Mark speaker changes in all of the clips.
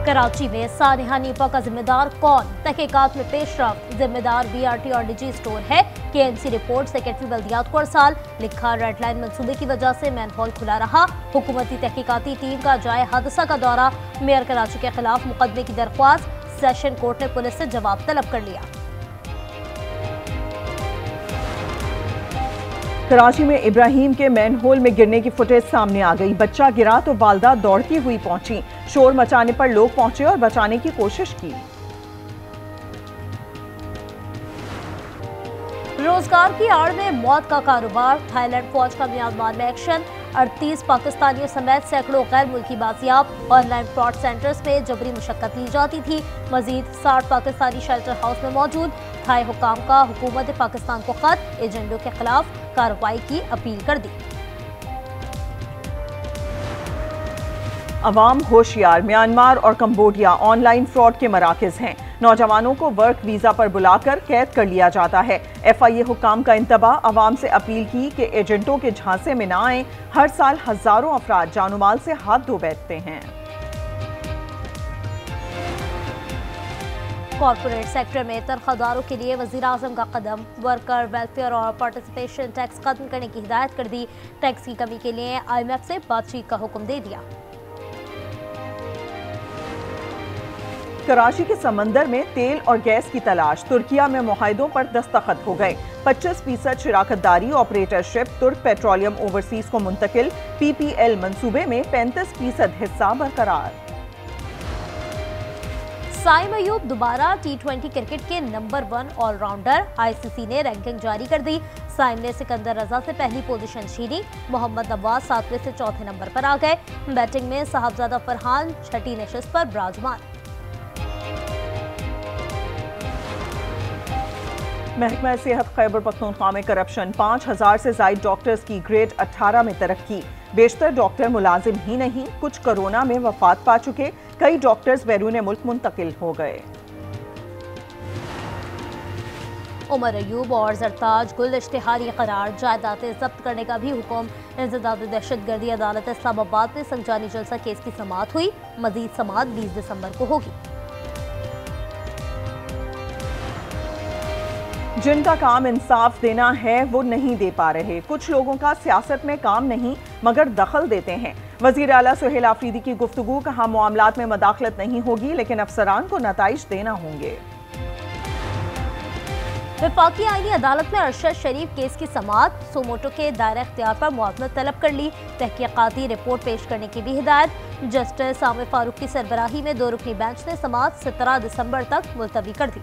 Speaker 1: कराची में सानिहा नीपा का जिम्मेदार कौन? तहकीकात में पेशरफ। जिम्मेदार BRT और निजी स्टोर है। KMC रिपोर्ट सेक्रेटरी बल्दियात को अरसाल। लिखा रेड लाइन मंसूबे की वजह से मैनहोल खुला रहा। हुकूमती तहकीकाती टीम का जाए हादसा का दौरा। मेयर कराची के खिलाफ मुकदमे की दरख्वास्त। सेशन कोर्ट ने पुलिस से जवाब तलब कर लिया।
Speaker 2: कराची में इब्राहिम के मैनहोल में गिरने की फुटेज सामने आ गई। बच्चा गिरा तो वालदा दौड़ती हुई पहुंची। शोर मचाने पर लोग पहुंचे और बचाने की कोशिश की।
Speaker 1: रोजगार की आड़ में मौत का कारोबार। थाईलैंड फौज का म्यांमार में एक्शन। 38 पाकिस्तानियों समेत सैकड़ों गैर मुल्की बाजियाब। ऑनलाइन फ्रॉड सेंटर्स में जबरी मुशक्कत ली जाती थी। मजीद 60 पाकिस्तानी शेल्टर हाउस में मौजूद। थाई हुकाम का हुकूमत पाकिस्तान को खत। एजेंडों के खिलाफ कार्रवाई की अपील कर दी।
Speaker 2: अवाम होशियार। म्यांमार और कंबोडिया ऑनलाइन फ्रॉड के मराकज हैं। नौजवानों को वर्क वीजा पर बुलाकर कैद कर लिया जाता है। FIA हुकाम का इंतबा। अवाम से अपील की कि एजेंटों के झांसे में ना आए। हर साल हजारों अफराद जानोमाल से हाथ धो बैठते हैं।
Speaker 1: कॉर्पोरेट सेक्टर में तनख्वाहदारों के लिए वज़ीर-ए-आज़म का कदम। वर्कर वेलफेयर और पार्टिसिपेशन टैक्स खत्म करने की हिदायत कर दी। टैक्स की कमी के लिए IMF से बातचीत का हुक्म दे दिया।
Speaker 2: कराची के समंदर में तेल और गैस की तलाश। तुर्किया में मुआहिदों पर दस्तखत हो गए। 25% शराकतदारी ऑपरेटरशिप तुर्क पेट्रोलियम ओवरसीज को मुंतकिल। PPL मंसूबे में 35% हिस्सा बरकरार।
Speaker 1: साइम अयूब दोबारा T20 क्रिकेट के नंबर 1 ऑलराउंडर। ICC ने रैंकिंग जारी कर दी। साइम ने सिकंदर रजा से पहली पोजीशन छीनी। मोहम्मद नवाज 7वें से चौथे नंबर पर आ गए। बैटिंग में साहबजादा फरहान छठी नशिस्त पर विराजमान।
Speaker 2: महकमा सेहत खैबर पख्तूनख्वा में करप्शन। 5000 से ज्यादा डॉक्टर्स की ग्रेड 18 में तरक्की। बेशतर डॉक्टर मुलाजिम ही नहीं, कुछ कोरोना में वफात पा चुके। कई डॉक्टर्स बैरून मुल्क मुंतकिल हो गए।
Speaker 1: उमर अयूब और जरताज गुल इश्तिहारी करार। जायदादें जब्त करने का भी हुक्म। इंसदाद दहशतगर्दी अदालत इस्लामाबाद में संजानी जलसा केस की समाअत हुई। मजीद समाअत 20 दिसंबर को होगी।
Speaker 2: जिनका काम इंसाफ देना है वो नहीं दे पा रहे। कुछ लोगों का सियासत में काम नहीं मगर दखल देते हैं। वजीर आला सुहेल आफरीदी की गुफ्तगू। कहा मामलात में मदाखलत नहीं होगी लेकिन अफसरान को नताइज देना होंगे।
Speaker 1: वफाकी आईनी अदालत में अरशद शरीफ केस की समाअत। सोमोटो के दायरा इख्तियार पर मुआवनत तलब कर ली। तहकीकाती रिपोर्ट पेश करने की भी हिदायत। जस्टिस आमिर फारूक की सरबराही में 2 रुकनी बेंच ने समाअत 17 दिसंबर तक मुलतवी कर दी।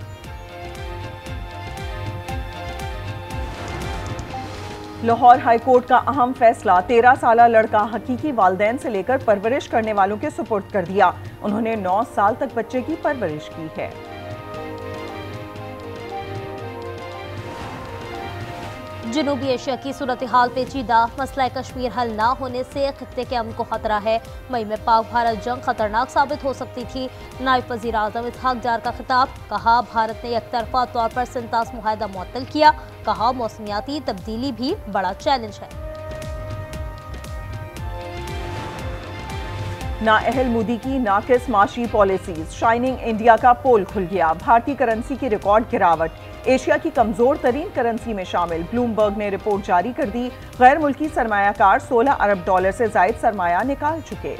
Speaker 2: लाहौर हाई कोर्ट का अहम फैसला। 13 साला लड़का हकीकी वालदैन से लेकर परवरिश करने वालों के सुपुर्द कर दिया। उन्होंने 9 साल तक बच्चे की परवरिश की है।
Speaker 1: जनूबी एशिया की सूरत हाल पेचीदा। मसला कश्मीर हल ना होने से खित्ते के अमन को खतरा है। मई में पाक भारत जंग खतरनाक साबित हो सकती थी। नायब वजीर आजम इसहाक डार का खिताब। कहा भारत ने एकतरफा तौर पर सिंतास मुआहदा मुअत्तल किया। कहा मौसमियाती तब्दीली भी बड़ा चैलेंज है।
Speaker 2: नाअहल मोदी की नाकिस माशी पॉलिसीज। शाइनिंग इंडिया का पोल खुल गया। भारतीय करेंसी की रिकॉर्ड गिरावट। एशिया की कमजोर तरीन करेंसी में शामिल। ब्लूमबर्ग ने रिपोर्ट जारी कर दी। गैर मुल्की सरमायाकार $16 अरब से जायद सरमाया निकाल चुके।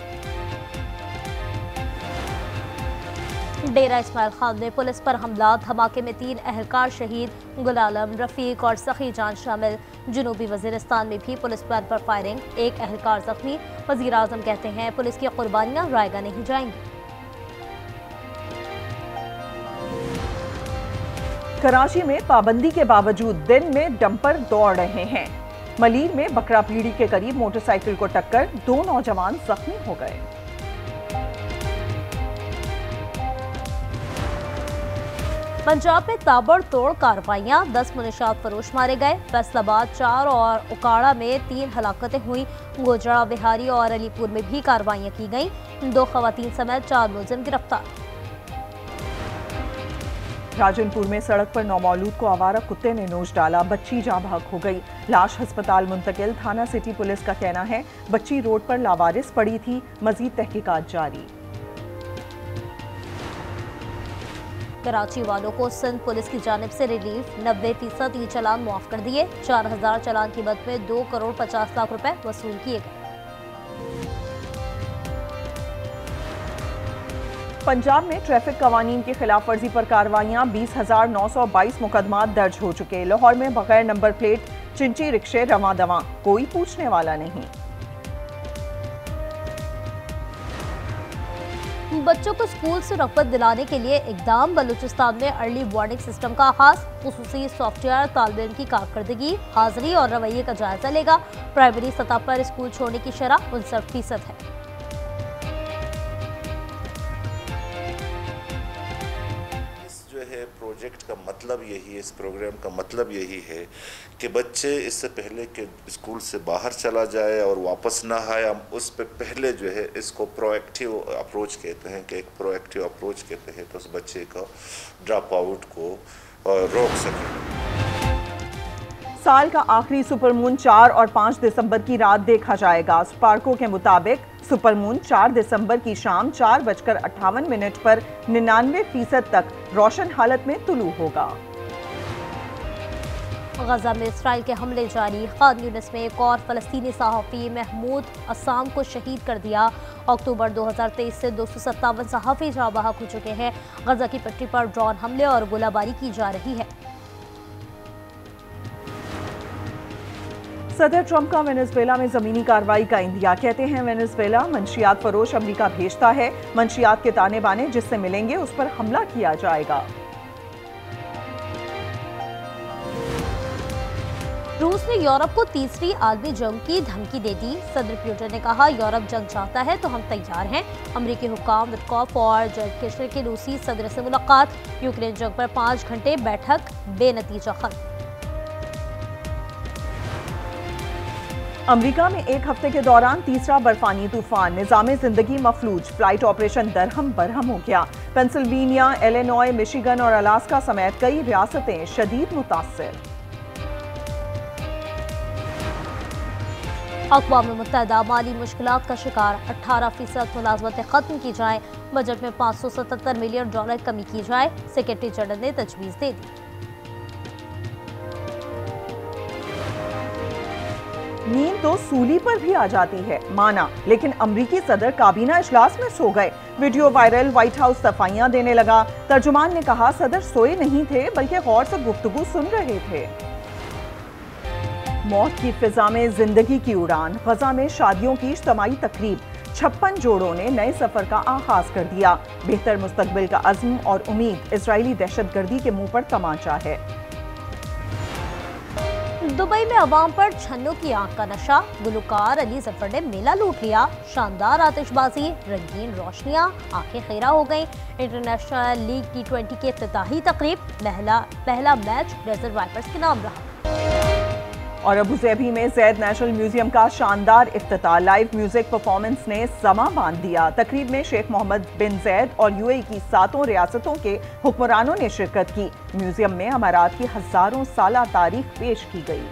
Speaker 2: डेरा इस्माइल खान में पुलिस पर हमला। धमाके में 3 अहलकार शहीद। गुलालम, रफीक और सखी जान शामिल। जनूबी वजीरिस्तान में भी पुलिस पर फायरिंग। 1 अहलकार जख्मी। वजीर आजम कहते हैं पुलिस की कुर्बानियां रायगा नहीं जाएंगी। कराची में पाबंदी के बावजूद दिन में डंपर दौड़ रहे हैं। मलीर में बकरा पीढ़ी के करीब मोटरसाइकिल को टक्कर। 2 नौजवान जख्मी हो गए। पंजाब में ताबड़तोड़ कार्रवाइयां। 10 मुनशात फरोश मारे गए। फैसलाबाद 4 और उकाड़ा में 3 हलाकतें हुई। गोजरा, बिहारी और अलीपुर में भी कार्रवाइयां की गईं। 2 खवातीन समेत 4 मुलजिम गिरफ्तार। राजनपुर में सड़क पर नौमौलूद को आवारा कुत्ते ने नोच डाला। बच्ची जाँ भाग हो गई। लाश अस्पताल मुंतकिल। थाना सिटी पुलिस का कहना है बच्ची रोड पर लावारिस पड़ी थी। मजीद तहकीकात जारी।
Speaker 1: कराची वालों को सिंध पुलिस की जानिब से रिलीफ, 90% ई चालान मुआफ कर दिए। 4000 चालान कीमत में 2 करोड़ 50 लाख रुपए वसूल किए गए।
Speaker 2: पंजाब में ट्रैफिक कवानीन की खिलाफ वर्जी पर कार्रवाइयां, 20,922 मुकदमा दर्ज हो चुके। लाहौर में बगैर नंबर प्लेट चिंची रिक्शे रवां दवां, कोई पूछने वाला नहीं।
Speaker 1: बच्चों को स्कूल से रग़बत दिलाने के लिए इकदाम, बलूचिस्तान में अर्ली वार्निंग सिस्टम का आगाज, खुसूसी सॉफ्टवेयर तालिब इल्म की कारकर्दगी, हाजिरी और रवैये का जायजा लेगा। प्राइमरी सतह पर स्कूल छोड़ने की शरह 59% है।
Speaker 3: प्रोजेक्ट का मतलब यही है, इस प्रोग्राम का मतलब यही है कि बच्चे इससे पहले कि स्कूल से बाहर चला जाए और वापस ना आए, हम उस पे पहले जो है इसको प्रोएक्टिव अप्रोच कहते हैं कि एक प्रोएक्टिव अप्रोच के तहत उस बच्चे का ड्रॉप आउट को रोक सकें।
Speaker 2: साल का आखिरी सुपरमून 4 और 5 दिसंबर की रात देखा जाएगा। स्पार्को के मुताबिक सुपरमून 4 दिसंबर की शाम 4:58 पर 99% तक रोशन हालत में तुलू होगा।
Speaker 1: गजा में इसराइल के हमले जारी, खान यूनिस में एक और फलस्तीनी सहाफ़ी महमूद अस्साम को शहीद कर दिया। अक्टूबर 2023 से 257 सहाफ़ी जहाँ बहक हो चुके हैं। गजा की पट्टी पर ड्रोन हमले और गोलाबारी की जा रही है।
Speaker 2: सदर ट्रंप का वेनेजुएला में जमीनी कार्रवाई का इंदिया, कहते हैं वेनेजुएला मंशियात फरोश अमेरिका भेजता है, मंशियात के ताने बाने जिससे मिलेंगे उस पर हमला किया जाएगा।
Speaker 1: रूस ने यूरोप को तीसरी आलमी जंग की धमकी दे दी। सदर पुतिन ने कहा, यूरोप जंग चाहता है तो हम तैयार हैं। अमेरिकी हुक्काम विटकॉफ और जैरेड कुशनर की रूसी सदर से मुलाकात, यूक्रेन जंग पर 5 घंटे बैठक बेनतीजा खत्म।
Speaker 2: अमेरिका में एक हफ्ते के दौरान तीसरा बर्फानी तूफान, निज़ामे जिंदगी मफलूज, फ्लाइट ऑपरेशन दरहम बरहम हो गया। पेंसिल्वेनिया, इलिनॉय, मिशिगन और अलास्का समेत कई रियासतें शदीद मुतासिर।
Speaker 1: अक़वाम मुत्तहिदा माली मुश्किलात का शिकार, 18% मुलाजमतें खत्म की जाए, बजट में $577 मिलियन कमी की जाए, सेक्रेटरी जनरल ने तजवीज़ दे दी।
Speaker 2: नींद तो सूली पर भी आ जाती है, माना, लेकिन अमरीकी सदर काबीना इजलास में सो गए। वीडियो वायरल, व्हाइट हाउस सफाइयां देने लगा। तर्जुमान ने कहा, सदर सोए नहीं थे बल्कि गौर से गुफ्तगू सुन रहे थे। मौत की फिजा में जिंदगी की उड़ान, गजा में शादियों की इज्तिमाई तकरीब, 56 जोड़ों ने नए सफर का आगाज कर दिया। बेहतर मुस्तकबिल का अज़्म और उम्मीद, इजरायली दहशतगर्दी के मुंह पर तमाचा है।
Speaker 1: दुबई में अवाम पर छन्नों की आंख का नशा, गुलकार अली जफर ने मेला लूट लिया। शानदार आतिशबाजी, रंगीन रोशनियां, आंखें खेरा हो गईं। इंटरनेशनल लीग T20 के इफ्तिताही तकरीब, पहला मैच डेजर्ट वाइपर्स के नाम रहा।
Speaker 2: और अबू ज़ैबी में ज़ैद नेशनल म्यूजियम का शानदार इफ्तिताह, लाइव म्यूजिक परफॉर्मेंस ने समा बांध दिया। तकरीब में शेख मोहम्मद बिन ज़ैद और UAE की 7 रियासतों के हुक्मरानों ने शिरकत की। म्यूजियम में अमारात की हजारों साला तारीख पेश की गई।